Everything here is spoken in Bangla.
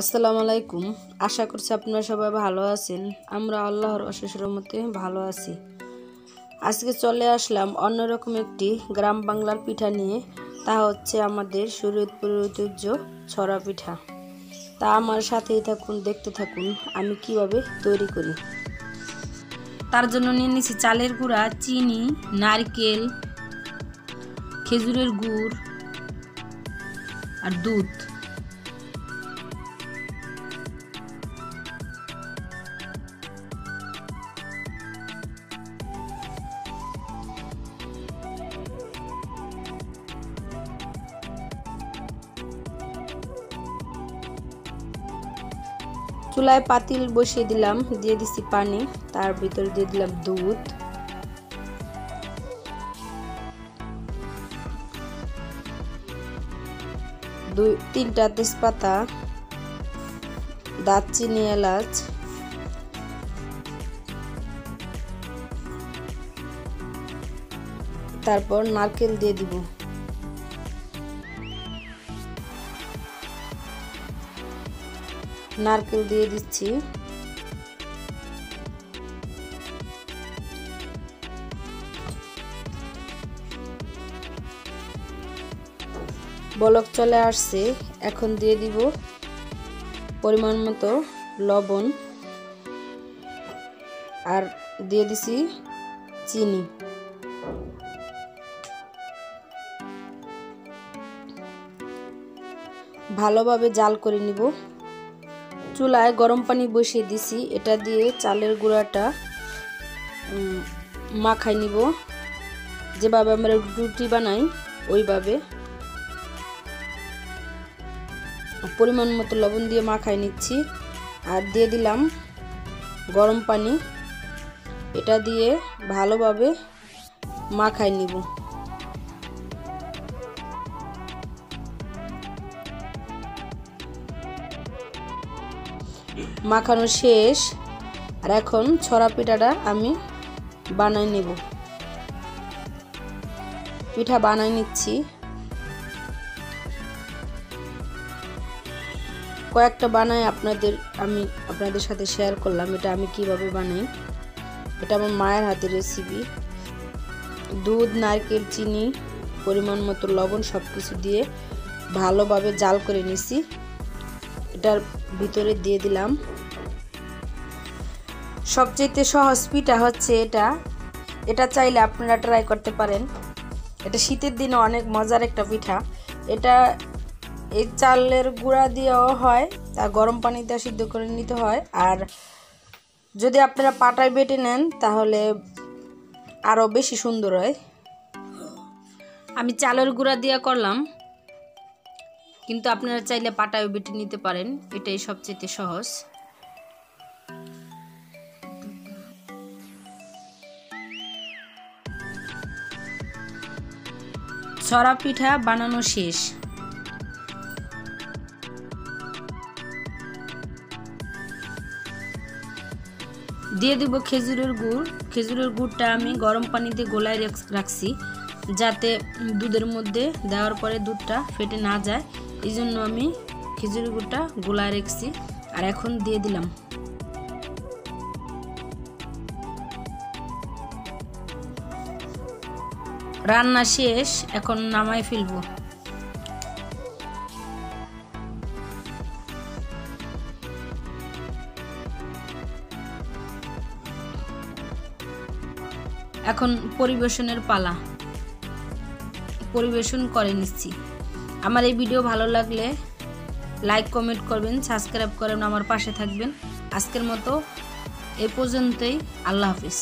আসসালামু আলাইকুম। আশা করছি আপনারা সবাই ভালো আছেন। আমরা আল্লাহর অশেষ রহমতে ভালো আছি। আজকে চলে আসলাম অন্যরকম একটি গ্রাম বাংলার পিঠা নিয়ে। তা হচ্ছে আমাদের শরীয়তপুরের ঐতিহ্য ছড়া পিঠা। তা আমার সাথেই থাকুন, দেখতে থাকুন আমি কিভাবে তৈরি করি। তার জন্য নিয়ে নিয়েছি চালের গুঁড়া, চিনি, নারকেল, খেজুরের গুড় আর দুধ। চুলায় পাতিল বসিয়ে দিলাম, দিয়ে দিছি পানি, তার ভিতরে দিয়ে দিলাম দুধ, তিনটা তেজপাতা, দারচিনি, এলাচ, তারপর নারকেল দিয়ে দিব। নারকেল দিয়ে দিচ্ছি। বলক চলে আসছে, এখন দিয়ে দিব পরিমাণ মতো লবণ আর দিয়ে দিছি চিনি। ভালোভাবে জাল করে নিব। চুলায় গরম পানি বসিয়ে দিছি, এটা দিয়ে চালের গুঁড়াটা মাখাই নিব, যেভাবে আমরা রুটি বানাই ওইভাবে। পরিমাণ মতো লবণ দিয়ে মাখাই নিচ্ছি আর দিয়ে দিলাম গরম পানি। এটা দিয়ে ভালোভাবে মাখাই নিব। মাখানো শেষ। আর এখন ছড়া পিঠাটা আমি বানাই নেব। পিঠা বানাই নিচ্ছি। কয়েকটা বানাই আমি আপনাদের সাথে শেয়ার করলাম এটা আমি কিভাবে বানাই। এটা আমার মায়ের হাতের রেসিপি। দুধ, নারকেল, চিনি, পরিমাণ মতো লবণ সবকিছু দিয়ে ভালোভাবে জাল করে নিছি। এটার ভিতরে দিয়ে দিলাম। সবচেয়ে সহজ পিঠা হচ্ছে এটা চাইলে আপনারা ট্রাই করতে পারেন। এটা শীতের দিনে অনেক মজার একটা পিঠা। এটা এই চালের গুঁড়া দিয়েও হয়, তা গরম পানিতে সিদ্ধ করে নিতে হয়। আর যদি আপনারা পাটায় বেটে নেন তাহলে আরও বেশি সুন্দর হয়। আমি চালের গুঁড়া দিয়ে করলাম, কিন্তু আপনারা চাইলে পাটায় বেটে নিতে পারেন। এটাই সবচেয়ে সহজ। ছড়া পিঠা বানানো শেষ। দিয়ে দিব খেজুরের গুড়। খেজুরের গুড়টা আমি গরম পানিতে গোলায় রাখছি, যাতে দুধের মধ্যে দেওয়ার পরে দুধটা ফেটে না যায়। এই জন্য আমি খেজুরের গুড়টা গোলায় রাখছি। আর এখন দিয়ে দিলাম। রান্না শেষ, এখন নামাই ফেলবো। এখন পরিবেশনের পালা। পরিবেশন করে নিচ্ছি। আমার এই ভিডিও ভালো লাগলে লাইক, কমেন্ট করবেন, সাবস্ক্রাইব করেন, আমার পাশে থাকবেন। আজকের মতো এ পর্যন্তই। আল্লাহ হাফিজ।